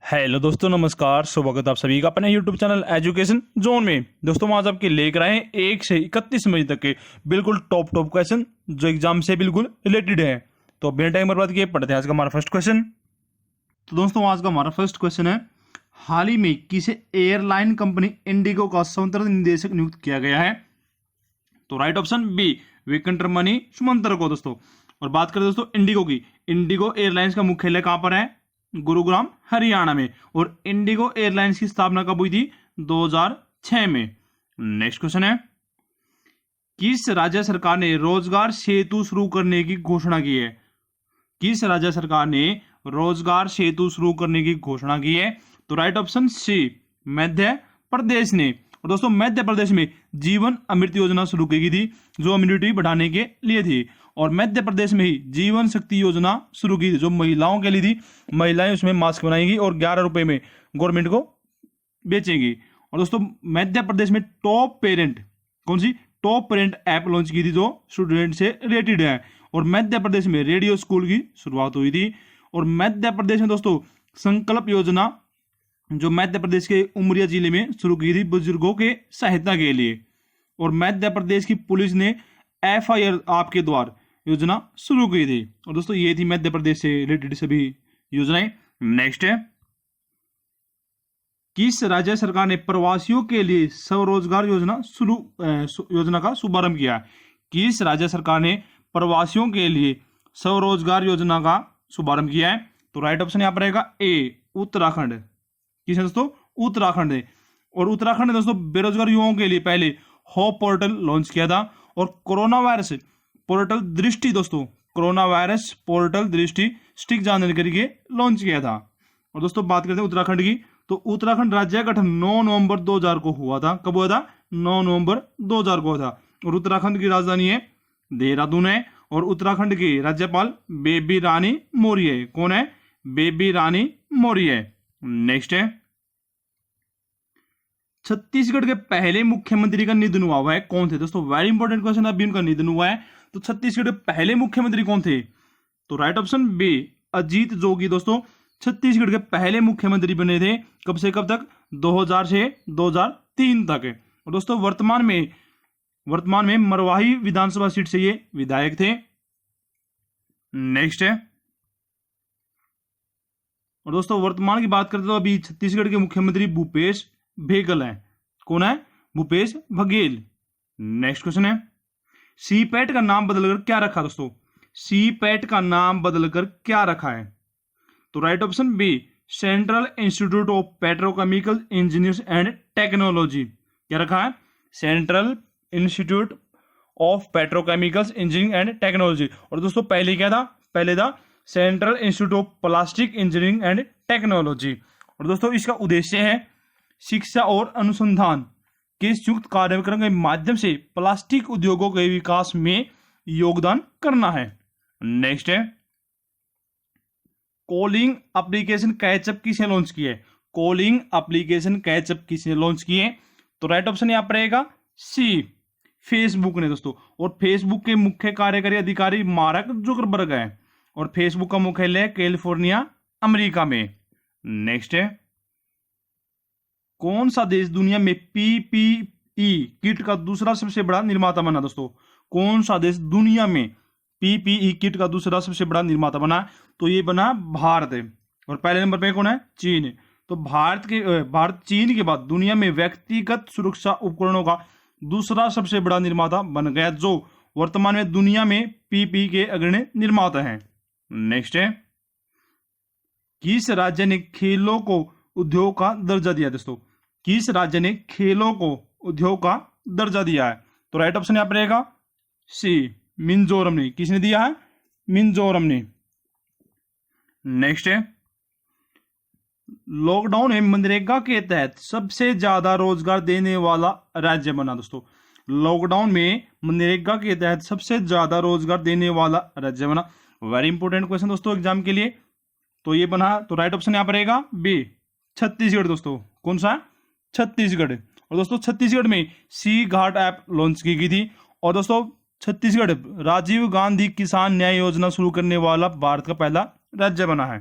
Hello दोस्तों, नमस्कार। स्वागत आप सभी का अपने यूट्यूब चैनल एजुकेशन जोन में। दोस्तों आज आपके लेकर आए हैं 1 से 31 मई तक के बिल्कुल टॉप क्वेश्चन जो एग्जाम से बिल्कुल रिलेटेड है। तो बिना टाइम बर्बाद किए पढ़ते हैं आज का हमारा फर्स्ट क्वेश्चन। तो दोस्तों आज का हमारा फर्स्ट क्वेश्चन है, हाल ही में किसे एयरलाइन कंपनी इंडिगो का स्वतंत्र निदेशक नियुक्त किया गया है? तो राइट ऑप्शन बी, विक्रम मणि सुमंतर को दोस्तों। और बात करें दोस्तों इंडिगो की, इंडिगो एयरलाइंस का मुख्यालय कहां पर है? गुरुग्राम हरियाणा में। और इंडिगो एयरलाइंस की स्थापना कब हुई थी? 2006 में। नेक्स्ट क्वेश्चन है, किस राज्य सरकार ने रोजगार सेतु शुरू करने की घोषणा की है? किस राज्य सरकार ने रोजगार सेतु शुरू करने की घोषणा की है? तो राइट ऑप्शन सी, मध्य प्रदेश ने। और दोस्तों मध्य प्रदेश में जीवन अमृत योजना शुरू की गई थी जो इम्यूनिटी बढ़ाने के लिए थी। और मध्य प्रदेश में ही जीवन शक्ति योजना शुरू की थी जो महिलाओं के लिए थी। महिलाएं उसमें मास्क बनाएंगी और 11 रुपए में गवर्नमेंट को बेचेंगी। और दोस्तों मध्य प्रदेश में टॉप पेरेंट, कौन सी टॉप पेरेंट ऐप लॉन्च की थी जो स्टूडेंट से रिलेटेड है। और मध्य प्रदेश में रेडियो स्कूल की शुरुआत हुई थी। और मध्य प्रदेश में दोस्तों संकल्प योजना जो मध्य प्रदेश के उमरिया जिले में शुरू की थी बुजुर्गों के सहायता के लिए। और मध्य प्रदेश की पुलिस ने FIR आपके द्वार योजना शुरू की थी। और दोस्तों ये थी मध्य प्रदेश से रिलेटेड सभी योजनाएं। नेक्स्ट है, किस राज्य सरकार ने प्रवासियों के लिए स्वरोजगार योजना का शुभारंभ किया? किस राज्य सरकार ने प्रवासियों के लिए स्वरोजगार योजना का शुभारंभ किया है? तो राइट ऑप्शन यहां पर रहेगा ए, उत्तराखंड। किस है दोस्तों? उत्तराखंड ने। और उत्तराखंड ने दोस्तों बेरोजगार युवाओं के लिए पहले होप पोर्टल लॉन्च किया था। और कोरोना वायरस पोर्टल दृष्टि दोस्तों, कोरोना वायरस पोर्टल दृष्टि स्टिक जानकारी के लॉन्च किया था। और दोस्तों बात करते हैं उत्तराखंड की, तो उत्तराखंड राज्य का गठन 9 नवंबर 2000 को हुआ था। कब हुआ था? 9 नवंबर 2000 को हुआ था। और उत्तराखंड की राजधानी है देहरादून है। और उत्तराखंड की राज्यपाल बेबी रानी मौर्य है। कौन है? बेबी रानी मौर्य है। नेक्स्ट है, छत्तीसगढ़ के पहले मुख्यमंत्री का निधन हुआ है कौन थे? दोस्तों वेरी इंपॉर्टेंट क्वेश्चन, अभी उनका निधन हुआ है। तो छत्तीसगढ़ के पहले मुख्यमंत्री कौन थे? तो right option B, Ajit Jogi दोस्तों छत्तीसगढ़ के पहले मुख्यमंत्री बने थे। कब से कब तक? 2000 से 2003 तक। और दोस्तों वर्तमान में मरवाही विधानसभा सीट से ये विधायक थे। नेक्स्ट है, और दोस्तों वर्तमान की बात करते तो अभी छत्तीसगढ़ के मुख्यमंत्री भूपेश बघेल हैं। कौन है? भूपेश बघेल। नेक्स्ट क्वेश्चन है, सीपैट का नाम बदलकर क्या रखा दोस्तों? सीपैट का नाम बदलकर क्या रखा है? तो right option B, central institute of petrochemical engineers and technology. क्या रखा है? Central institute of petrochemicals engineering and technology. और दोस्तों पहले क्या था? पहले था central institute of plastic engineering and technology. और दोस्तों इसका उद्देश्य है शिक्षा और अनुसंधान के संयुक्त कार्यक्रम के माध्यम से प्लास्टिक उद्योगों के विकास में योगदान करना है। नेक्स्ट है, कॉलिंग एप्लीकेशन कैचअप किसने लॉन्च की है? कॉलिंग एप्लीकेशन कैचअप किसने लॉन्च की है? तो राइट ऑप्शन यहां पर रहेगा सी, फेसबुक ने दोस्तों। और फेसबुक के मुख्य कार्यकारी अधिकारी मार्क जुकरबर्ग है। और फेसबुक का मुख्यालय कैलिफोर्निया अमेरिका में। नेक्स्ट है, कौन सा देश दुनिया में PPE किट का दूसरा सबसे बड़ा निर्माता बना दोस्तों? कौन सा देश दुनिया में PPE किट का दूसरा सबसे बड़ा निर्माता बना? तो ये बना भारत है। और पहले नंबर पे कौन है? चीन। तो भारत चीन के बाद दुनिया में व्यक्तिगत सुरक्षा उपकरणों का दूसरा सबसे बड़ा निर्माता बन गया जो वर्तमान में दुनिया में PPE के अग्रणी निर्माता हैं। नेक्स्ट है, किस राज्य ने खेलों को उद्योग का दर्जा दिया दोस्तों? किस राज्य ने खेलों को उद्योग का दर्जा दिया है? तो राइट ऑप्शन यहां पर रहेगा सी, मिजोरम ने। किसने दिया है? मिजोरम ने। नेक्स्ट है, लॉकडाउन में मनरेगा के तहत सबसे ज्यादा रोजगार देने वाला राज्य बना दोस्तों। लॉकडाउन में मनरेगा के तहत सबसे ज्यादा रोजगार देने वाला राज्य बना। वेरी इंपॉर्टेंट क्वेश्चन दोस्तों एग्जाम के लिए। तो ये बना, तो राइट ऑप्शन यहां पर रहेगा बी, छत्तीसगढ़ दोस्तों। कौन सा? छत्तीसगढ़। और दोस्तों छत्तीसगढ़ में सी घाट ऐप लॉन्च की गई थी। और दोस्तों छत्तीसगढ़ राजीव गांधी किसान न्याय योजना शुरू करने वाला भारत का पहला राज्य बना है।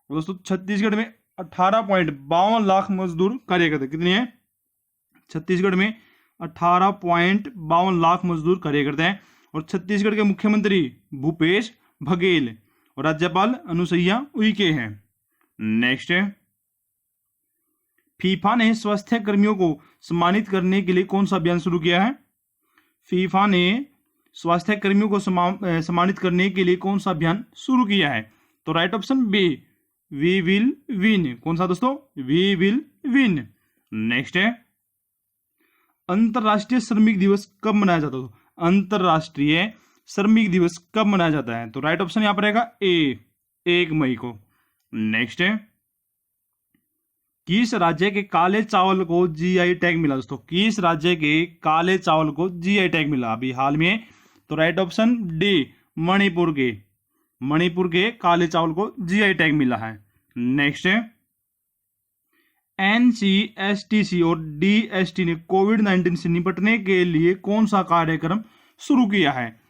दोस्तों छत्तीसगढ़ में 18.52 लाख मजदूर कार्य करते हैं। कितने हैं? छत्तीसगढ़ में 18.52 लाख मजदूर कार्य करते हैं। और छत्तीसगढ़ के मुख्यमंत्री भूपेश बघेल और राज्यपाल अनुसुईया उइके हैं। नेक्स्ट है, फीफा ने स्वास्थ्य कर्मियों को सम्मानित करने के लिए कौन सा अभियान शुरू किया है? फीफा ने स्वास्थ्य कर्मियों को सम्मानित करने के लिए कौन सा अभियान शुरू किया है? तो right option B, we will win. कौन सा दोस्तों? We will win. नेक्स्ट है, अंतरराष्ट्रीय श्रमिक दिवस कब मनाया जाता है? अंतरराष्ट्रीय श्रमिक दिवस कब मनाया जाता है? तो राइट ऑप्शन यहां पर रहेगा ए, 1 मई को। नेक्स्ट है, किस राज्य के काले चावल को जीआई टैग मिला दोस्तों? किस राज्य के काले चावल को जीआई टैग मिला अभी हाल में? तो राइट ऑप्शन डी, मणिपुर के। मणिपुर के काले चावल को जीआई टैग मिला है। नेक्स्ट है, एनसीएसटीसी और डीएसटी ने कोविड-19 से निपटने के लिए कौन सा कार्यक्रम शुरू किया है?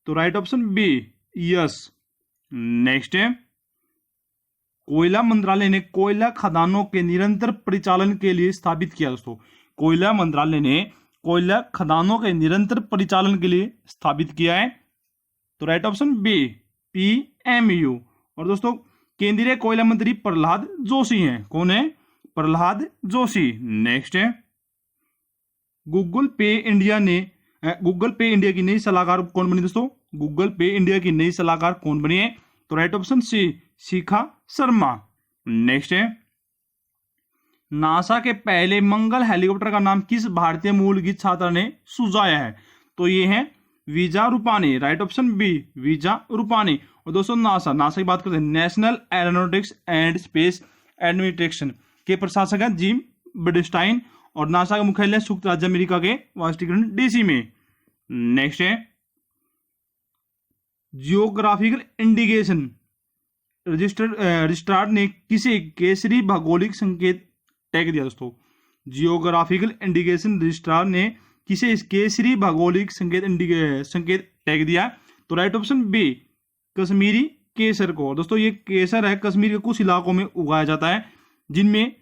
तो right option B, yes. Next है, कोयला मंत्रालय ने कोयला खदानों के निरंतर परिचालन के लिए स्थापित किया दोस्तों। कोयला मंत्रालय ने कोयला खदानों के निरंतर परिचालन के लिए स्थापित किया है। तो राइट ऑप्शन बी, पीएमयू। और दोस्तों केंद्रीय कोयला मंत्री प्रहलाद जोशी हैं। कौन है? प्रहलाद जोशी। नेक्स्ट है, गूगल पे इंडिया की नई सलाहकार कौन बनी दोस्तों? गूगल पे इंडिया की नई सलाहकार कौन बनी है? तो right option C, Shikha Sharma. Next है, नासा के पहले मंगल हेलीकॉप्टर का नाम किस भारतीय मूल की छात्रा ने सुझाया है? तो ये है विजा रूपानी। राइट ऑप्शन बी, विजा रूपानी। और दोस्तों नासा की बात करते हैं, national aeronautics and space administration के प्रशासक हैं जिम बर्डस्टाइन। और नासा का मुख्यालय संयुक्त राज्य अमेरिका के वाशिंगटन डीसी में। नेक्स्ट है, जियोग्राफिकल इंडिकेशन रजिस्ट्रार ने किसे केसरी भौगोलिक संकेत टैग दिया दोस्तों? जियोग्राफिकल इंडिकेशन रजिस्ट्रार ने किसे केसरी भौगोलिक संकेत टैग दिया? तो राइट ऑप्शन बी, कश्मीरी केसर को। दोस्तों ये केसर है कश्मीर के कुछ इलाकों में उगाया जाता है, जिनमें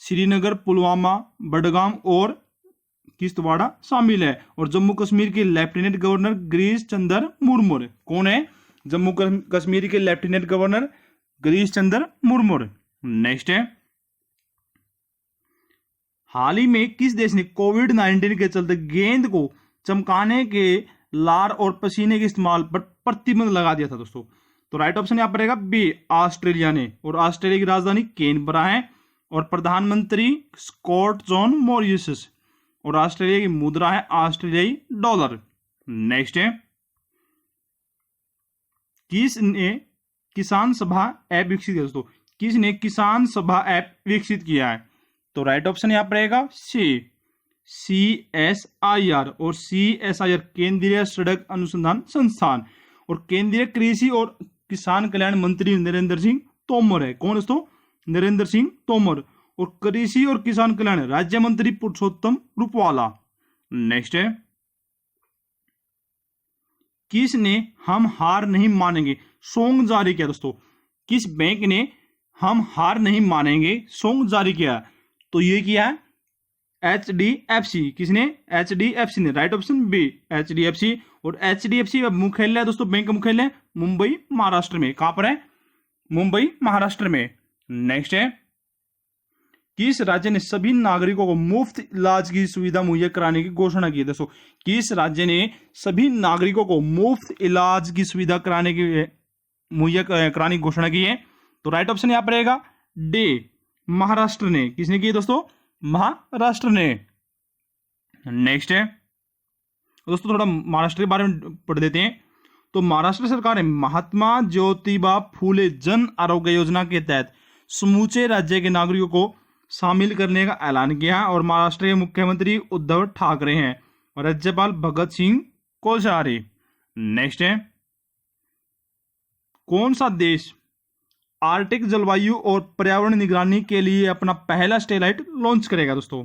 श्रीनगर, पुलवामा, बडगाम और किश्तवाड़ा शामिल है। और जम्मू कश्मीर के लेफ्टिनेंट गवर्नर गिरीश चंद्र मुर्मू। कौन है? जम्मू कश्मीर के lieutenant governor Girish Chandra Murmu. Next है, हाल ही में किस देश ने कोविड-19 के चलते गेंद को चमकाने के लार और पसीने के इस्तेमाल पर प्रतिबंध लगा दिया था दोस्तों? तो राइट ऑप्शन यहां पर रहेगा बी, ऑस्ट्रेलिया ने। और ऑस्ट्रेलिया की राजधानी कैनबरा है और प्रधानमंत्री स्कॉट जॉन मॉरिसस। और ऑस्ट्रेलिया की मुद्रा है ऑस्ट्रेलियाई डॉलर। नेक्स्ट है, किसने किसान सभा ऐप विकसित किया दोस्तों? किसने किसान सभा ऐप विकसित किया है? तो राइट ऑप्शन यहां पर रहेगा सी, CSIR। और CSIR केंद्रीय सड़क अनुसंधान संस्थान और केंद्रीय कृषि और किसान कल्याण मंत्री नरेंद्र सिंह तोमर है। कौन दोस्तों? नरेंद्र सिंह तोमर। और कृषि और किसान कल्याण राज्य मंत्री पुरुषोत्तम रुपाला। नेक्स्ट है, किसने हम हार नहीं मानेंगे सॉन्ग जारी किया दोस्तों? किस बैंक ने हम हार नहीं मानेंगे सॉन्ग जारी किया? तो ये किया है HDFC। किसने? HDFC ने। Right option B, HDFC। और HDFC का मुख्यालय दोस्तों, बैंक का मुख्यालय मुंबई महाराष्ट्र में। कहां पर है? मुंबई महाराष्ट्र में। नेक्स्ट है, किस राज्य ने सभी नागरिकों को मुफ्त इलाज की सुविधा मुहैया कराने की घोषणा की है? दोस्तों किस राज्य ने सभी नागरिकों को मुफ्त इलाज की सुविधा मुहैया कराने की घोषणा की है? तो राइट ऑप्शन यहां पर रहेगा डी, महाराष्ट्र ने। किसने की दोस्तों? महाराष्ट्र ने। नेक्स्ट है दोस्तों, थोड़ा महाराष्ट्र के बारे में पढ़ देते हैं। तो महाराष्ट्र सरकार ने महात्मा ज्योतिबा फूले जन आरोग्य योजना के तहत समूचे राज्य के नागरिकों को शामिल करने का ऐलान किया। और महाराष्ट्र के मुख्यमंत्री उद्धव ठाकरे हैं और राज्यपाल भगत सिंह कोश्यारी। नेक्स्ट है, कौन सा देश आर्कटिक जलवायु और पर्यावरण निगरानी के लिए अपना पहला सैटेलाइट लॉन्च करेगा दोस्तों?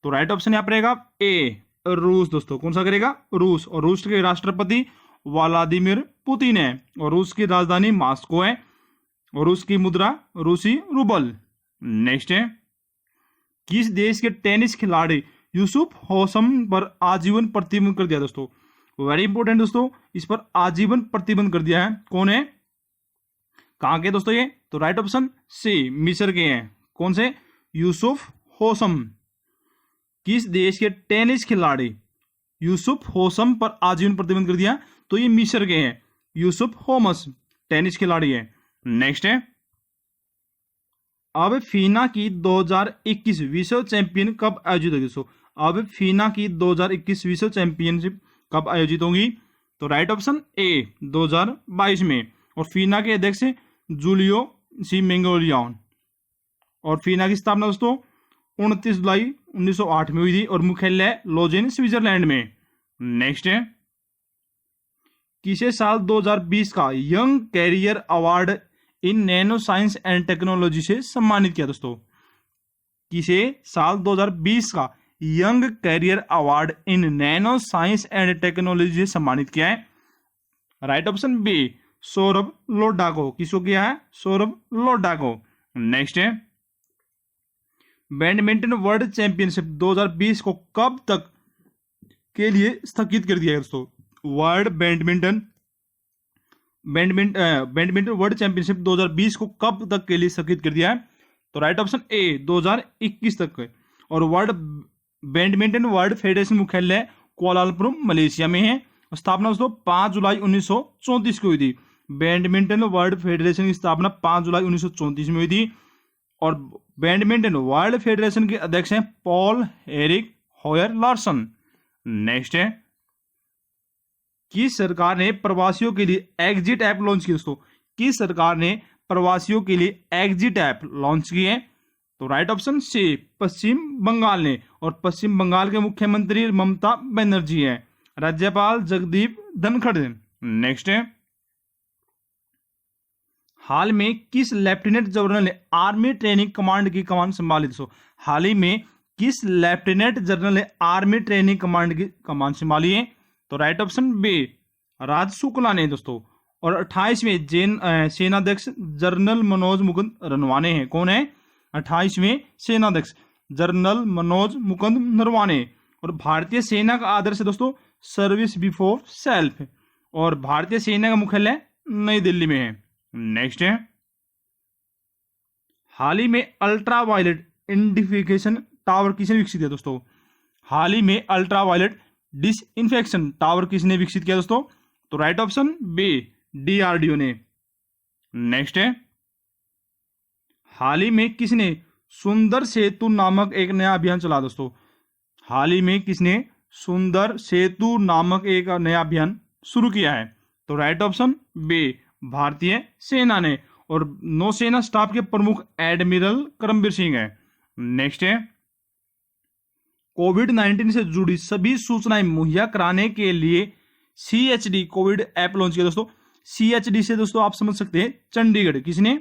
तो राइट ऑप्शन यहां पर रहेगा ए, रूस दोस्तों। कौन सा करेगा? रूस। और रूस के राष्ट्रपति व्लादिमीर पुतिन है और रूस की राजधानी मॉस्को है। और उसकी मुद्रा रूसी रूबल। नेक्स्ट है, किस देश के टेनिस खिलाड़ी यूसुफ होसम पर आजीवन प्रतिबंध कर दिया दोस्तों? वेरी इंपॉर्टेंट दोस्तों, इस पर आजीवन प्रतिबंध कर दिया है। कौन है, कहां के दोस्तों ये? तो राइट ऑप्शन सी, मिस्र के हैं। कौन से? यूसुफ होसम। किस देश के टेनिस खिलाड़ी यूसुफ होसम पर आजीवन प्रतिबंध कर दिया? तो ये मिस्र के हैं, यूसुफ होमस टेनिस खिलाड़ी है। नेक्स्ट है, अब फीना की 2021 विश्व चैंपियन कब आयोजित होगी दोस्तों? अब फीना की 2021 विश्व चैंपियनशिप कब आयोजित होगी? तो राइट ऑप्शन ए, 2022 में। और फीना के अध्यक्ष जूलियो सी मेंगोलियान। और फीना की स्थापना दोस्तों 29 जुलाई 1908 में हुई थी और मुख्यालय लोजेन स्विट्जरलैंड में। नेक्स्ट है, किसे साल 2020 का young career award in nano science and technology से सम्मानित किया दोस्तों? किसे साल 2020 का young career award in nano science and technology से सम्मानित किया है? Right option B, Saurabh Lodha को। किसको किया है? सौरभ लोढ़ा को। नेक्स्ट है, बैडमिंटन वर्ल्ड चैंपियनशिप 2020 को कब तक के लिए स्थगित कर दिया है दोस्तों? वर्ल्ड बैडमिंटन वर्ल्ड चैंपियनशिप 2020 को कब तक के लिए स्थगित कर दिया है? तो राइट ऑप्शन ए, 2021 तक। और बैडमिंटन वर्ल्ड फेडरेशन मुख्यालय कुआलालंपुर मलेशिया में है। स्थापना दोस्तों 5 जुलाई 1934 को हुई थी। बैडमिंटन वर्ल्ड फेडरेशन की स्थापना 5 जुलाई 1934 में हुई थी। और बैडमिंटन वर्ल्ड फेडरेशन के अध्यक्ष हैं पॉल एरिक होयर लार्सन। नेक्स्ट है, किस सरकार ने प्रवासियों के लिए एग्जिट ऐप लॉन्च की दोस्तों? किस सरकार ने प्रवासियों के लिए एग्जिट ऐप लॉन्च की है? तो राइट ऑप्शन सी, पश्चिम बंगाल ने। और पश्चिम बंगाल के मुख्यमंत्री ममता बनर्जी हैं। राज्यपाल जगदीप धनखड़। नेक्स्ट है, हाल में किस लेफ्टिनेंट जनरल ने आर्मी ट्रेनिंग कमांड की कमान संभाली दोस्तों? हाल ही में किस लेफ्टिनेंट जनरल ने आर्मी ट्रेनिंग कमांड की कमान संभाली है? तो राइट ऑप्शन बी, राज शुक्ला ने दोस्तों। और 28वें सेनाध्यक्ष जनरल मनोज मुकुंद नरवाने हैं। कौन है? 28वें सेनाध्यक्ष जनरल मनोज मुकुंद नरवाने। और भारतीय सेना का आदर्श है दोस्तों सर्विस बिफोर सेल्फ। और भारतीय सेना का मुख्यालय नई दिल्ली में है। नेक्स्ट है, हाल ही में अल्ट्रा वायलेट इंडिफिकेशन टावर किसने विकसित किया दोस्तों? हाल ही में अल्ट्रा वायलेट डिसइंफेक्शन टावर किसने विकसित किया दोस्तों? तो राइट ऑप्शन बी, डीआरडीओ ने। नेक्स्ट है, हाल ही में किसने सुंदर सेतु नामक एक नया अभियान चला दोस्तों? हाल ही में किसने सुंदर सेतु नामक एक नया अभियान शुरू किया है? तो राइट ऑप्शन बी, भारतीय सेना ने। और नौसेना स्टाफ के प्रमुख एडमिरल करमबीर सिंह है। नेक्स्ट है, कोविड-19 से जुड़ी सभी सूचनाएं मुहैया कराने के लिए CHD कोविड ऐप लॉन्च किया दोस्तों। CHD से दोस्तों आप समझ सकते हैं चंडीगढ़। किसने?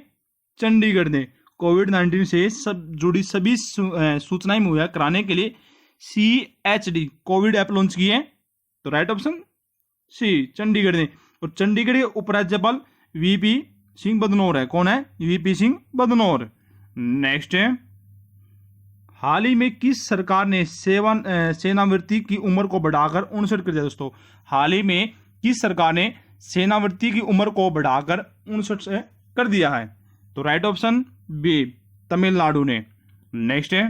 चंडीगढ़ ने कोविड-19 से जुड़ी सभी सूचनाएं मुहैया कराने के लिए CHD कोविड ऐप लॉन्च की है। तो राइट ऑप्शन सी, चंडीगढ़ ने। और चंडीगढ़ के उपराज्यपाल VP सिंह बदनौर है। कौन है? VP सिंह बदनौर। नेक्स्ट है, हाल ही में किस सरकार ने सेनावृत्ति की उम्र को बढ़ाकर 59 कर दिया दोस्तों? हाल ही में किस सरकार ने सेनावृत्ति की उम्र को बढ़ाकर 59 से कर दिया है? तो राइट ऑप्शन बी, तमिलनाडु ने। नेक्स्ट है,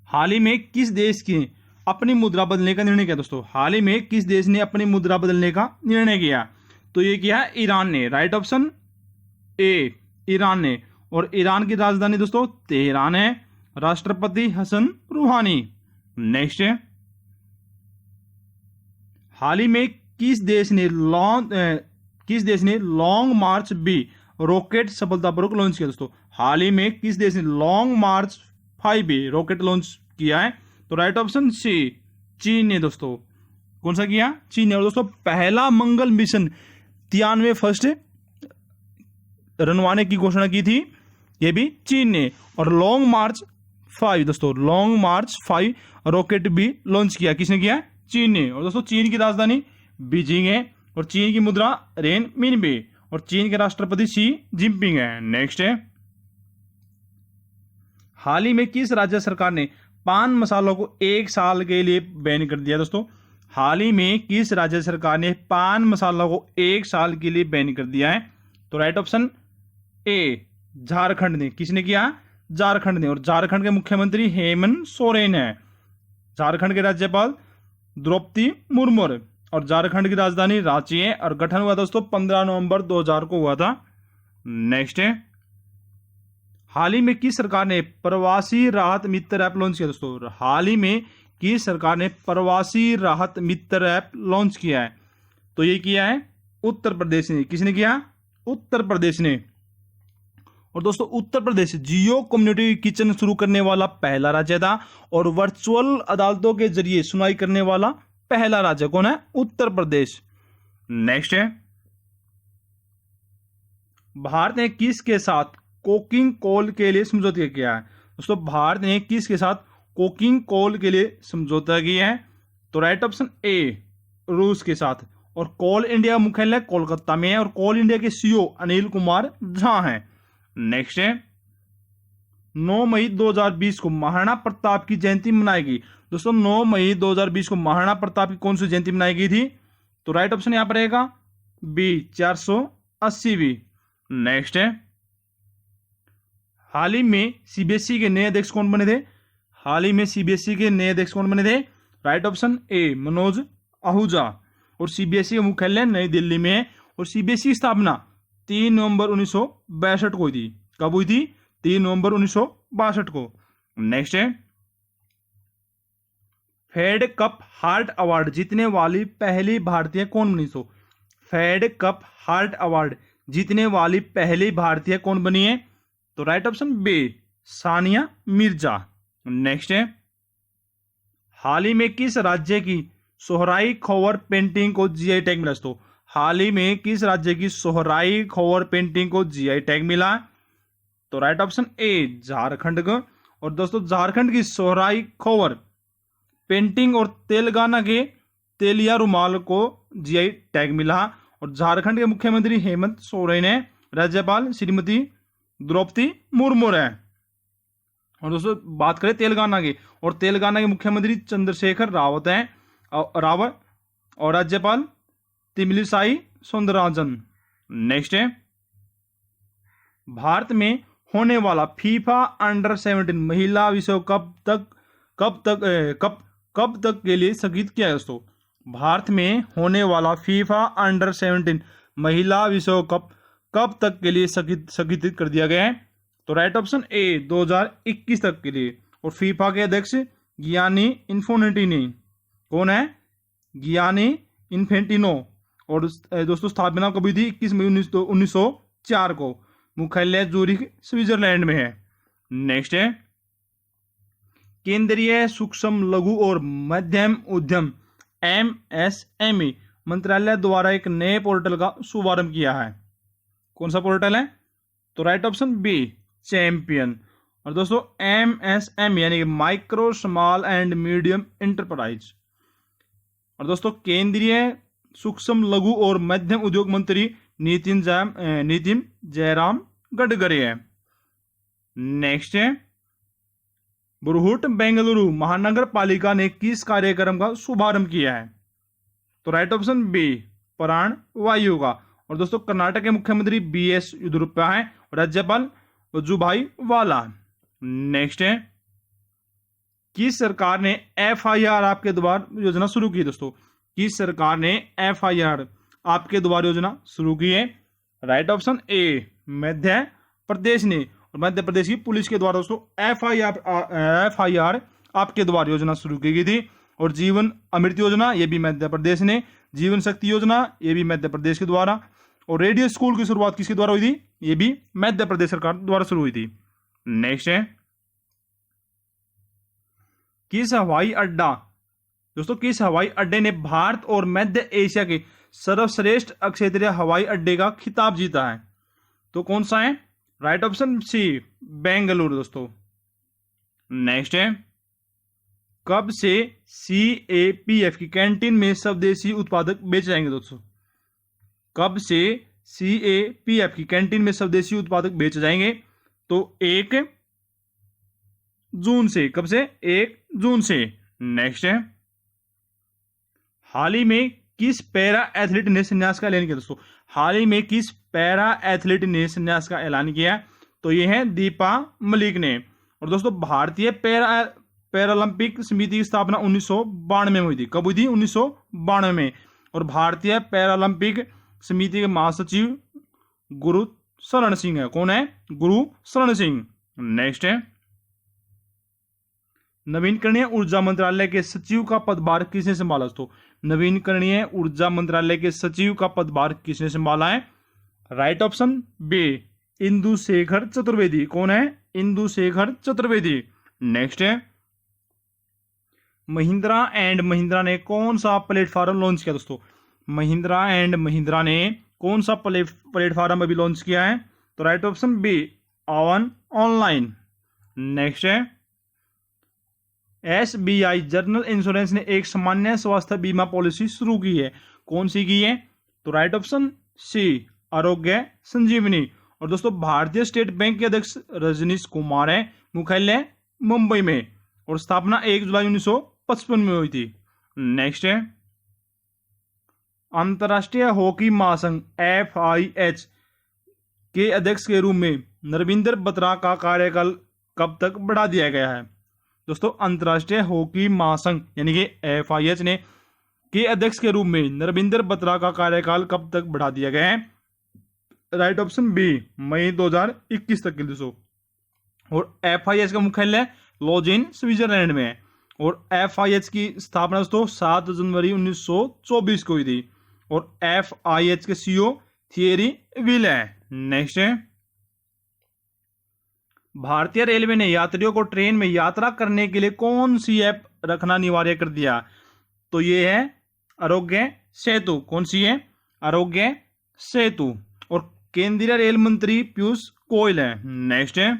हाल ही में किस देश की अपनी मुद्रा बदलने का निर्णय किया दोस्तों? हाल ही में किस देश ने अपनी मुद्रा बदलने का निर्णय किया? तो ये किया ईरान ने। राइट ऑप्शन ए, ईरान ने। और ईरान की राजधानी दोस्तों तेहरान है। राष्ट्रपति हसन रूहानी। नेक्स्ट है, हाल ही में किस देश ने लॉन्ग मार्च बी रॉकेट सफलतापूर्वक लॉन्च किया दोस्तों? हाल ही में किस देश ने लॉन्ग मार्च 5B रॉकेट लॉन्च किया है? तो राइट ऑप्शन सी, चीन ने दोस्तों। कौन सा किया? चीन ने। और दोस्तों पहला मंगल मिशन 93 फर्स्ट रनवाने की घोषणा की थी, यह भी चीन ने। और लॉन्ग मार्च 5 दोस्तों, लॉन्ग मार्च 5 रॉकेट भी लॉन्च किया। किसने किया? चीन ने। और दोस्तों चीन की राजधानी बीजिंग है और चीन की मुद्रा रेन मिनबे। और चीन के राष्ट्रपति शी जिनपिंग है। नेक्स्ट है, हाल ही में किस राज्य सरकार ने पान मसालों को 1 साल के लिए बैन कर दिया? दोस्तों, हाल ही में किस राज्य सरकार ने पान मसालों को 1 साल के लिए बैन कर दिया है? तो राइट ऑप्शन ए झारखंड ने। किसने किया? झारखंड ने। और झारखंड के मुख्यमंत्री हेमंत सोरेन है। झारखंड के राज्यपाल द्रौपदी मुर्मू और झारखंड की राजधानी रांची है और गठन हुआ दोस्तों 15 नवंबर 2000 को हुआ था। नेक्स्ट है, हाल ही में किस सरकार ने प्रवासी राहत मित्र ऐप लॉन्च किया? दोस्तों, हाल ही में किस सरकार ने प्रवासी राहत मित्र ऐप लॉन्च किया है? तो ये किया है उत्तर प्रदेश ने। किसने किया? उत्तर प्रदेश ने। और दोस्तों, उत्तर प्रदेश जियो कम्युनिटी किचन शुरू करने वाला पहला राज्य था और वर्चुअल अदालतों के जरिए सुनवाई करने वाला पहला राज्य कौन है? उत्तर प्रदेश। नेक्स्ट है, भारत ने किसके साथ कोकिंग कोल के लिए समझौता किया है? दोस्तों, भारत ने किसके साथ कोकिंग कोल के लिए समझौता किया है? तो राइट ऑप्शन ए रूस के साथ। और कोल इंडिया का मुख्यालय कोलकाता में है और कोल इंडिया के सीईओ अनिल कुमार झा हैं। नेक्स्ट है, 9 मई 2020 को महाराणा प्रताप की जयंती मनाएगी। दोस्तों, 9 मई 2020 को महाराणा प्रताप की कौन सी जयंती मनाई गई थी? तो राइट ऑप्शन यहां पर रहेगा बी 480वीं। नेक्स्ट है, हाल ही में सीबीएसई के नए अध्यक्ष कौन बने थे? हाल ही में सीबीएसई के नए अध्यक्ष कौन बने थे? Right option A Manoj Ahuja. और सीबीएसई का मुख्यालय नई दिल्ली में है और सीबीएसई की स्थापना 3 नवंबर 1962 को हुई थी। कब हुई थी? 3 नवंबर 1962 को। नेक्स्ट है, फेड कप हार्ट अवार्ड जीतने वाली पहली भारतीय कौन बनी? तो फेड कप हार्ट अवार्ड जीतने वाली पहली भारतीय कौन बनी है? तो right option B Sania Mirza. Next है, हाल ही में किस राज्य की सोहराई खोवर पेंटिंग को जीआई टैग मिला? तो हाल ही में किस राज्य की सोहराई खोवर पेंटिंग को जीआई टैग मिला? तो राइट ऑप्शन ए झारखंड को। और दोस्तों, झारखंड की सोहराई खोवर पेंटिंग और तेलंगाना के तेलिया रुमाल को जीआई टैग मिला। और झारखंड के मुख्यमंत्री हेमंत सोरेन है, राज्यपाल श्रीमती द्रौपदी मुर्मू है। और दोस्तों, बात करें तेलंगाना की, और तेलंगाना के मुख्यमंत्री चंद्रशेखर रावत हैं और राज्यपाल तमिलिसाई सौंदरराजन। नेक्स्ट है, भारत में होने वाला फीफा अंडर 17 महिला विश्व कब तक के लिए स्थगित किया है? दोस्तों, भारत में होने वाला फीफा अंडर 17 महिला विश्व कब तक के लिए स्थगित कर दिया गया है? तो राइट ऑप्शन ए 2021 तक के लिए। और फीफा के अध्यक्ष गियानी इन्फेंटिनो कौन है? Gianni Infantino. और दोस्तों, स्थापना कब हुई थी? 21 मई 1904 को। मुख्यालय जूरिक स्विट्जरलैंड में है। नेक्स्ट है, केंद्रीय सूक्ष्म लघु और मध्यम उद्यम MSME मंत्रालय द्वारा एक नए पोर्टल का शुभारंभ किया है। कौन सा पोर्टल है? तो राइट ऑप्शन बी चैंपियन। और दोस्तों, MSME यानी कि micro small and medium enterprise. और दोस्तों, केंद्रीय सूक्ष्म लघु और मध्यम उद्योग मंत्री नितिन जयराम गडकरी है। नेक्स्ट है, बुरहुट बेंगलुरु महानगर पालिका ने किस कार्यक्रम का शुभारंभ किया है? तो राइट ऑप्शन बी प्राण वायु का। और दोस्तों, कर्नाटक के मुख्यमंत्री BS येदियुरप्पा है और राज्यपाल वजुभाई वाला। नेक्स्ट है, किस सरकार ने FIR आपके द्वार योजना शुरू की? दोस्तों, किस सरकार ने FIR आपके द्वार योजना शुरू की है? राइट ऑप्शन ए मध्य प्रदेश ने। और मध्य प्रदेश की पुलिस के द्वारा दोस्तों FIR आपके द्वार योजना शुरू की गई थी। और जीवन अमृत योजना ये भी मध्य प्रदेश ने। जीवन शक्ति योजना ये भी मध्य प्रदेश के द्वारा। और रेडियो स्कूल की शुरुआत किसके द्वारा हुई थी? ये भी मध्य प्रदेश सरकार द्वारा शुरू हुई थी। नेक्स्ट है, किस हवाई अड्डा दोस्तों किस हवाई अड्डे ने भारत और मध्य एशिया के सर्वश्रेष्ठ क्षेत्रीय हवाई अड्डे का खिताब जीता है? तो कौन सा है? राइट ऑप्शन सी बेंगलुरु दोस्तों। नेक्स्ट है, कब से CAPF की कैंटीन में स्वदेशी उत्पादक बेचे जाएंगे? दोस्तों, कब से CAPF की कैंटीन में स्वदेशी उत्पादक बेचे जाएंगे। तो 1 जून से, कब से? 1 जून से। नेक्स्ट है, हाल ही में किस पैरा एथलीट ने संन्यास का ऐलान किया दोस्तों? हाल ही में किस पैरा एथलीट ने संन्यास का ऐलान किया? तो ये है दीपा मलिक ने। और दोस्तों भारतीय पैरालंपिक समिति की स्थापना 1992 में हुई थी। कब हुई थी? 1992 में। और भारतीय पैरालंपिक समिति के महासचिव गुरु शरण सिंह है। कौन है? गुरु शरण सिंह। नेक्स्ट है, नवीनकरणीय ऊर्जा मंत्रालय के सचिव का पदभार किसने संभाला दोस्तों? नवीनकरणीय ऊर्जा मंत्रालय के सचिव का पदभार किसने संभाला है? Right option B, Indu Shekhar Chaturvedi. कौन है? इंदु शेखर चतुर्वेदी। नेक्स्ट है, महिंद्रा एंड महिंद्रा ने कौन सा प्लेटफॉर्म लॉन्च किया दोस्तों? महिंद्रा एंड महिंद्रा ने कौन सा प्लेटफॉर्म अभी लॉन्च किया है? तो राइट ऑप्शन बी, आवन ऑनलाइन। नेक्स्ट है, SBI जनरल इंश्योरेंस ने एक सामान्य स्वास्थ्य बीमा पॉलिसी शुरू की है। कौन सी की है? तो राइट ऑप्शन सी, आरोग्य संजीवनी। और दोस्तों भारतीय स्टेट बैंक के अध्यक्ष रजनीश कुमार है, मुख्यालय मुंबई में, और स्थापना 1 जुलाई 1955 में हुई थी। नेक्स्ट है, अंतर्राष्ट्रीय हॉकी महासंघ FIH के अध्यक्ष के रूप में नरविंदर बत्रा का कार्यकाल कब तक बढ़ा दिया गया है? दोस्तों अंतर्राष्ट्रीय हॉकी महासंघ यानी कि FIH ने के अध्यक्ष के रूप में नरविंदर बत्रा का कार्यकाल कब तक बढ़ा दिया गया है? राइट ऑप्शन बी, मई 2021 तक के लिए दोस्तों। और FIH का मुख्यालय लॉजिन स्विट्जरलैंड में है। और FIH की स्थापना दोस्तों 7 जनवरी 1924 को हुई थी। और FIH के CEO थियरी विल है। नेक्स्ट है, भारतीय रेलवे ने यात्रियों को ट्रेन में यात्रा करने के लिए कौन सी ऐप रखना अनिवार्य कर दिया? तो ये है आरोग्य सेतु। कौन सी है? आरोग्य सेतु। और केंद्रीय रेल मंत्री पीयूष गोयल है। नेक्स्ट है,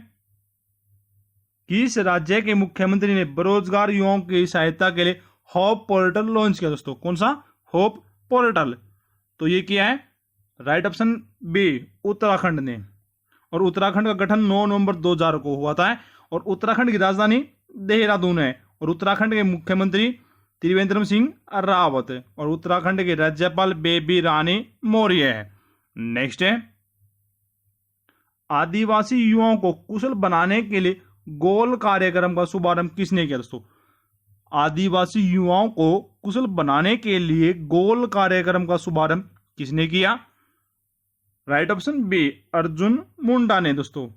किस राज्य के मुख्यमंत्री ने बेरोजगार युवाओं की सहायता के लिए होप पोर्टल लॉन्च किया दोस्तों? कौन सा? Hope portal. तो ये क्या है? राइट ऑप्शन बी, उत्तराखंड ने। और उत्तराखंड का गठन 9 नवंबर 2000 को हुआ था। और उत्तराखंड की राजधानी देहरादून है। और उत्तराखंड के मुख्यमंत्री त्रिवेंद्र सिंह रावत है। और उत्तराखंड के राज्यपाल बेबी रानी मौर्य है। नेक्स्ट है, आदिवासी युवाओं को कुशल बनाने के लिए गोल कार्यक्रम का शुभारंभ किसने किया दोस्तों? आदिवासी युवाओं को कुशल बनाने के लिए गोल कार्यक्रम का शुभारंभ किसने किया? Right option B, Arjun Munda ने दोस्तों।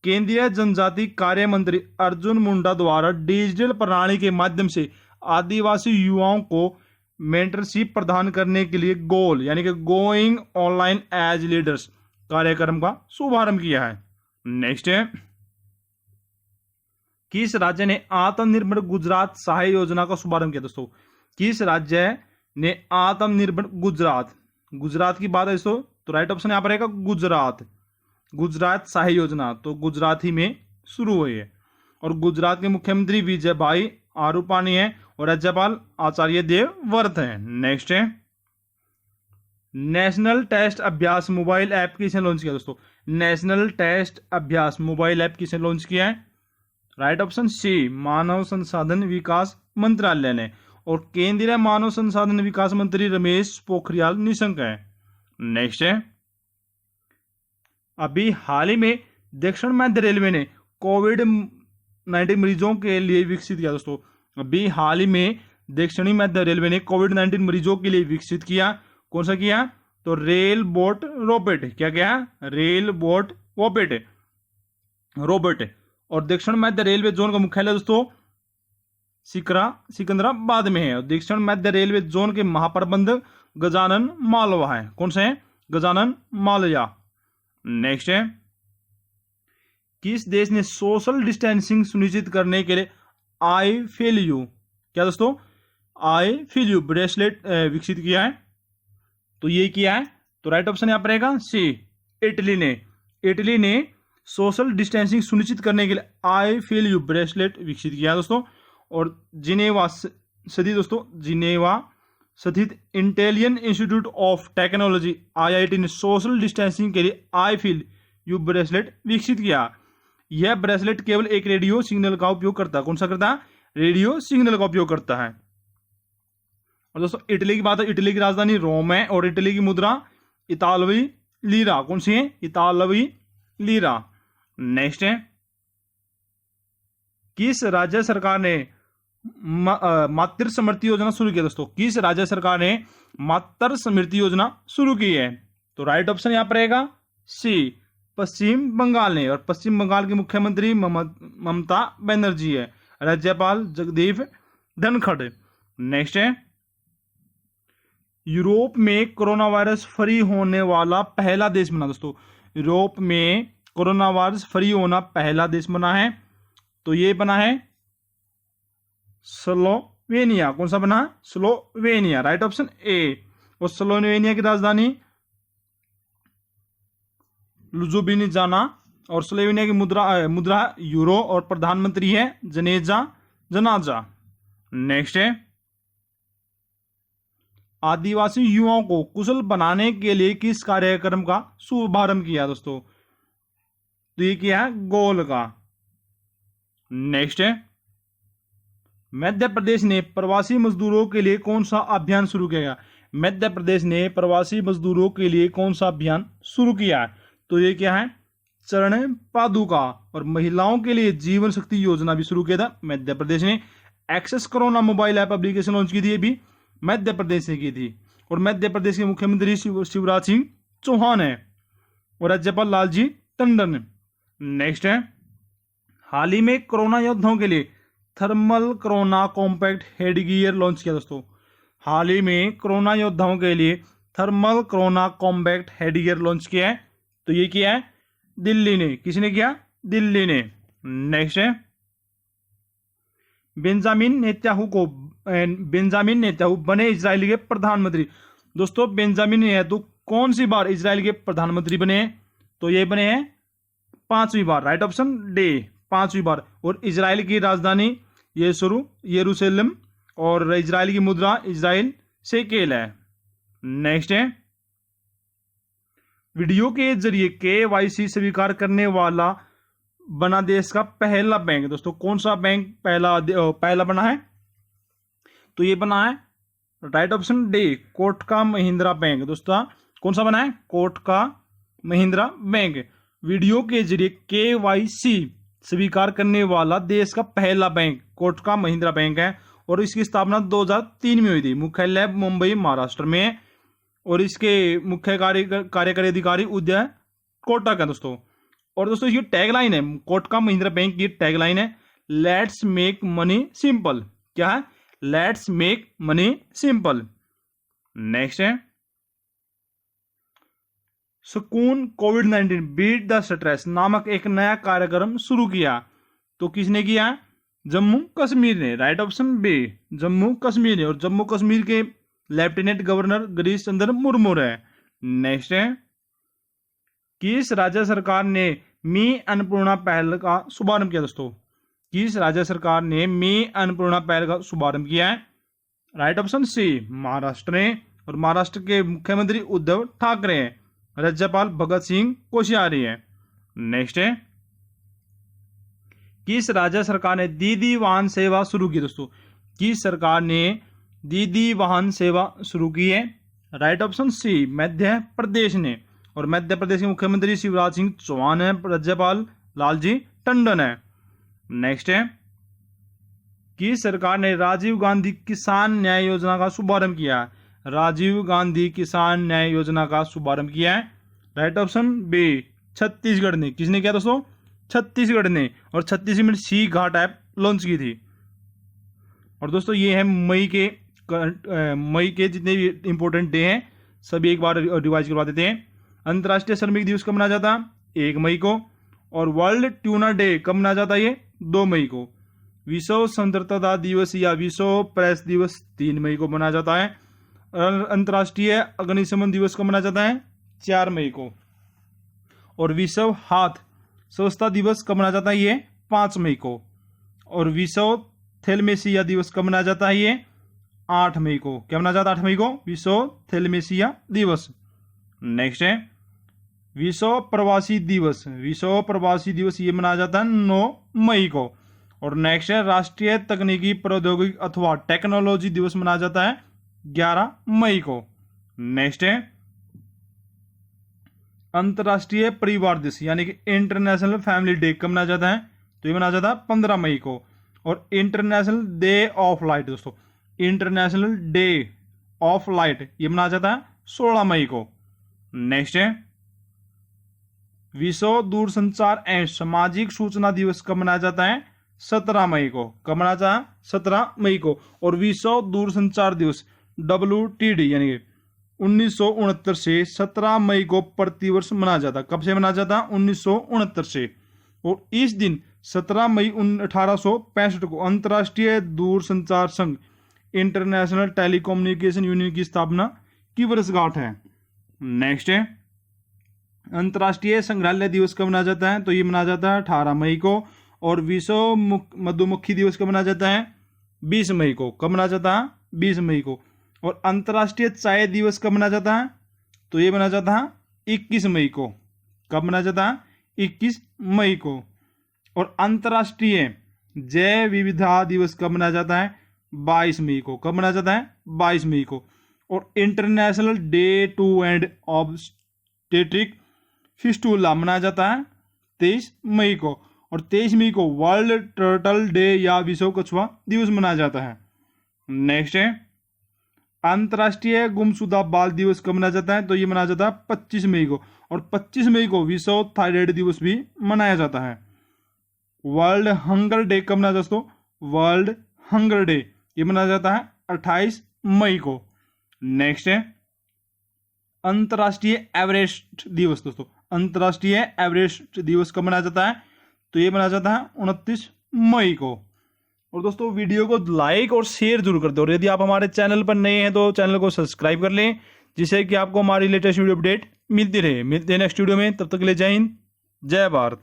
केंद्रीय जनजाति कार्य मंत्री अर्जुन मुंडा द्वारा डिजिटल प्रणाली के माध्यम से आदिवासी युवाओं को मेंटरशिप प्रदान करने के लिए गोल यानी कि गोइंग ऑनलाइन एज लीडर्स कार्यक्रम का शुभारंभ किया है। नेक्स्ट है, किस राज्य ने आत्मनिर्भर गुजरात सहाय योजना का शुभारंभ किया दोस्तों? किस राज्य ने आत्मनिर्भर गुजरात की बात है दोस्तों? तो राइट ऑप्शन यहाँ पर रहेगा गुजरात सहाय योजना। तो गुजरात ही में शुरू हुई है। और गुजरात के मुख्यमंत्री विजय भाई रूपाणी है। और राज्यपाल आचार्य देवव्रत है। नेक्स्ट है, नेशनल टेस्ट अभ्यास मोबाइल ऐप किसने लॉन्च किया दोस्तों? नेशनल टेस्ट अभ्यास मोबाइल ऐप किसने लॉन्च किया है? राइट ऑप्शन सी, मानव संसाधन विकास मंत्रालय ने। और केंद्रीय मानव संसाधन विकास मंत्री रमेश पोखरियाल निशंक है। नेक्स्ट है, अभी हाल ही में दक्षिण मध्य रेलवे ने कोविड-19 मरीजों के लिए विकसित किया दोस्तों। अभी हाल ही में दक्षिणी मध्य रेलवे ने कोविड-19 मरीजों के लिए विकसित किया। कौन सा किया? तो रेल बोट रोबोट। क्या क्या? Rail boat robot. और दक्षिण मध्य रेलवे जोन का मुख्यालय दोस्तों सिकंदराबाद में है। और दक्षिण मध्य रेलवे जोन के महाप्रबंधक गजानन मालवा है। कौन से हैं? गजानन मालया। नेक्स्ट है, किस देश ने सोशल डिस्टेंसिंग सुनिश्चित करने के लिए आई फील यू क्या दोस्तों? आई फील यू ब्रेसलेट विकसित किया है? तो ये किया है। तो राइट ऑप्शन यहां पर रहेगा सी, इटली ने सोशल डिस्टेंसिंग सुनिश्चित करने के लिए आई फील यू ब्रेसलेट विकसित किया दोस्तों। और जिनेवा स्थित इंटेलियन इंस्टीट्यूट ऑफ टेक्नोलॉजी IIT ने सोशल डिस्टेंसिंग के लिए आई फील यू ब्रेसलेट विकसित किया। यह ब्रेसलेट केवल एक रेडियो सिग्नल का उपयोग करता है। कौन सा करता है? रेडियो सिग्नल का उपयोग करता है। और दोस्तों इटली की बात है, इटली की राजधानी रोम है और इटली की मुद्रा इतालवी लीरा। कौन सी है? इतालवी लीरा। नेक्स्ट है, किस राज्य सरकार ने मातृ समृद्धि योजना शुरू की है? दोस्तों किस राज्य सरकार ने मातृ समृद्धि योजना शुरू की है? तो राइट ऑप्शन यहां पर रहेगा सी, पश्चिम बंगाल ने। और पश्चिम बंगाल की मुख्यमंत्री ममता बनर्जी है, राज्यपाल जगदीप धनखड़। नेक्स्ट है, यूरोप में कोरोना वायरस फ्री होने वाला पहला देश बना। दोस्तों यूरोप में कोरोना वायरस फ्री होना पहला देश बना है, तो ये बना है स्लोवेनिया। कौन सा बना? स्लोवेनिया। Right option A. और स्लोवेनिया की राजधानी लुजुबिनियाना और स्लोवेनिया की मुद्रा यूरो और प्रधानमंत्री है जनाजा। नेक्स्ट है, आदिवासी युवाओं को कुशल बनाने के लिए किस कार्यक्रम का शुभारंभ किया? दोस्तों तो ये क्या है? गोल का। नेक्स्ट है, मध्य प्रदेश ने प्रवासी मजदूरों के लिए कौन सा अभियान शुरू किया? मध्य प्रदेश ने प्रवासी मजदूरों के लिए कौन सा अभियान शुरू किया? तो ये क्या है? चरण पादुका। और महिलाओं के लिए जीवन शक्ति योजना भी शुरू किया था मध्य प्रदेश ने। Access corona mobile app application launch की थी, ये भी मध्य प्रदेश ने की थी। और मध्य प्रदेश के मुख्यमंत्री शिवराज सिंह चौहान है और राज्यपाल लालजी टंडन। नेक्स्ट है, हाल ही में कोरोना योद्धाओं के लिए thermal corona compact headgear launch किया। दोस्तों हाल ही में कोरोना योद्धाओं के लिए thermal corona compact headgear launch किया है, तो ये किया है दिल्ली ने। किसने किया? दिल्ली ने। नेक्स्ट है, बेंजामिन नेतन्याहू बने इजराइल के प्रधानमंत्री। दोस्तों बेंजामिन नेतन्याहू कौन सी बार इजराइल के प्रधानमंत्री बने? तो ये बने हैं 5वीं बार। राइट ऑप्शन डी, 5वीं बार। और इजराइल की राजधानी यरूशलेम और इजराइल की मुद्रा इजराइल शेकेल है। नेक्स्ट है, वीडियो के जरिए KYC स्वीकार करने वाला बना देश का पहला बैंक। दोस्तों कौन सा बैंक पहला बना है? तो ये बना है right option D, Kotak Mahindra bank. दोस्तों कौन सा बना है? कोटक महिंद्रा बैंक। वीडियो के जरिए KYC स्वीकार करने वाला देश का पहला बैंक कोटक महिंद्रा बैंक है और इसकी स्थापना 2003 में हुई थी। मुख्यालय मुंबई महाराष्ट्र में है और इसके मुख्य कार्यकारी अधिकारी उदय कोटक है। दोस्तों और दोस्तों ये टैगलाइन है, कोटक महिंद्रा बैंक की टैगलाइन है, लेट्स मेक मनी सिंपल। क्या है? Let's make money simple. Next है, सुकून कोविड-19 बीट द स्ट्रेस नामक एक नया कार्यक्रम शुरू किया। तो किसने किया? जम्मू कश्मीर ने। Right option B, Jammu Kashmir ने। और जम्मू कश्मीर के लेफ्टिनेंट गवर्नर गिरीश चंद्र मुर्मू है। नेक्स्ट है, किस राज्य सरकार ने मी अन्नपूर्णा पहल का शुभारंभ किया? दोस्तों किस राज्य सरकार ने मी अन्नपूर्णा पहल का शुभारंभ किया है? राइट ऑप्शन सी, महाराष्ट्र ने। और महाराष्ट्र के मुख्यमंत्री उद्धव ठाकरे हैं, राज्यपाल भगत सिंह कोश्यारी है। नेक्स्ट है, किस राज्य सरकार ने दीदी वाहन सेवा शुरू की? दोस्तों किस सरकार ने दीदी वाहन सेवा शुरू की है? राइट ऑप्शन सी, मध्य प्रदेश ने। और मध्य प्रदेश के मुख्यमंत्री शिवराज सिंह चौहान है, राज्यपाल लालजी टंडन है। नेक्स्ट है, किस सरकार ने राजीव गांधी किसान न्याय योजना का शुभारंभ किया? राजीव गांधी किसान न्याय योजना का शुभारंभ किया है। राइट ऑप्शन बी, छत्तीसगढ़ ने। किसने किया दोस्तों? छत्तीसगढ़ ने। और छत्तीसगढ़ में सी घाट ऐप लॉन्च की थी। और दोस्तों ये है मई के जितने भी इंपॉर्टेंट डे हैं सभी एक बार रिवाइज करवा देते हैं। अंतर्राष्ट्रीय श्रमिक दिवस कब मनाया जाता है? 1 मई को। और वर्ल्ड ट्यूना डे कब मनाया जाता है? ये 2 मई को। विश्व स्वतंत्रता दिवस या विश्व प्रेस दिवस 3 मई को मनाया जाता है। अंतर्राष्ट्रीय अग्निशमन दिवस कब मनाया जाता है? 4 मई को। और विश्व हाथ स्वच्छता दिवस कब मनाया जाता है? ये 5 मई को। और विश्व थैलेसीमिया दिवस कब मनाया जाता है? ये 8 मई को। क्या मनाया जाता है 8 मई को? विश्व थैलेसीमिया दिवस। नेक्स्ट है विश्व प्रवासी दिवस। विश्व प्रवासी दिवस ये मनाया जाता है 9 मई को। और नेक्स्ट है राष्ट्रीय तकनीकी प्रौद्योगिकी अथवा टेक्नोलॉजी दिवस मनाया जाता है 11 मई को। नेक्स्ट है अंतर्राष्ट्रीय परिवार दिवस यानी कि इंटरनेशनल फैमिली डे कब मनाया जाता है? तो ये मनाया जाता है 15 मई को। और इंटरनेशनल डे ऑफ लाइट दोस्तों, इंटरनेशनल डे ऑफ लाइट ये मनाया जाता है 16 मई को। नेक्स्ट है विश्व दूरसंचार एवं सामाजिक सूचना दिवस कब मनाया जाता है? 17 मई को। कब मनाया जाता है? 17 मई को। और विश्व दूरसंचार दिवस WTD यानी कि 1969 से 17 मई को प्रतिवर्ष मनाया जाता। कब से मनाया जाता? 1969 से। और इस दिन 17 मई 1865 को अंतर्राष्ट्रीय दूरसंचार संघ इंटरनेशनल टेलीकम्युनिकेशन यूनियन की स्थापना की वर्षगांठ है। नेक्स्ट है अंतर्राष्ट्रीय संग्रहालय दिवस कब मनाया जाता है? तो ये मनाया जाता है 18 मई को। और विश्व मधुमक्खी दिवस कब मनाया जाता है? 20 मई को। कब मनाया जाता है? 20 मई को। और अंतर्राष्ट्रीय चाय दिवस कब मनाया जाता है? तो ये मनाया जाता है 21 मई को। कब मनाया जाता है? 21 मई को। और अंतर्राष्ट्रीय जैव विविधता दिवस कब मनाया जाता है? 22 मई को। कब मनाया जाता है? 22 मई को। और international day to end obstetric fistula मनाया जाता है 23 मई को। और 23 मई को वर्ल्ड टर्टल डे या विश्व कछुआ दिवस मनाया जाता है। नेक्स्ट है अंतर्राष्ट्रीय गुमशुदा बाल दिवस कब मनाया जाता है? तो ये मनाया जाता है 25 मई को। और 25 मई को विश्व थायराइड दिवस भी मनाया जाता है। वर्ल्ड हंगर डे कब मनाया जाता है दोस्तों? वर्ल्ड हंगर डे ये मनाया जाता है 28 मई को। नेक्स्ट है अंतर्राष्ट्रीय एवरेस्ट दिवस दोस्तों। अंतर्राष्ट्रीय एवरेस्ट दिवस कब मनाया जाता है? तो ये मनाया जाता है 29 मई को। और दोस्तों वीडियो को लाइक और शेयर जरूर कर दो। और यदि आप हमारे चैनल पर नए हैं तो चैनल को सब्सक्राइब कर लें, जिससे कि आपको हमारी लेटेस्ट वीडियो अपडेट मिलती रहे। मिलते हैं नेक्स्ट वीडियो में, तब तक के लिए जय हिंद, जय भारत।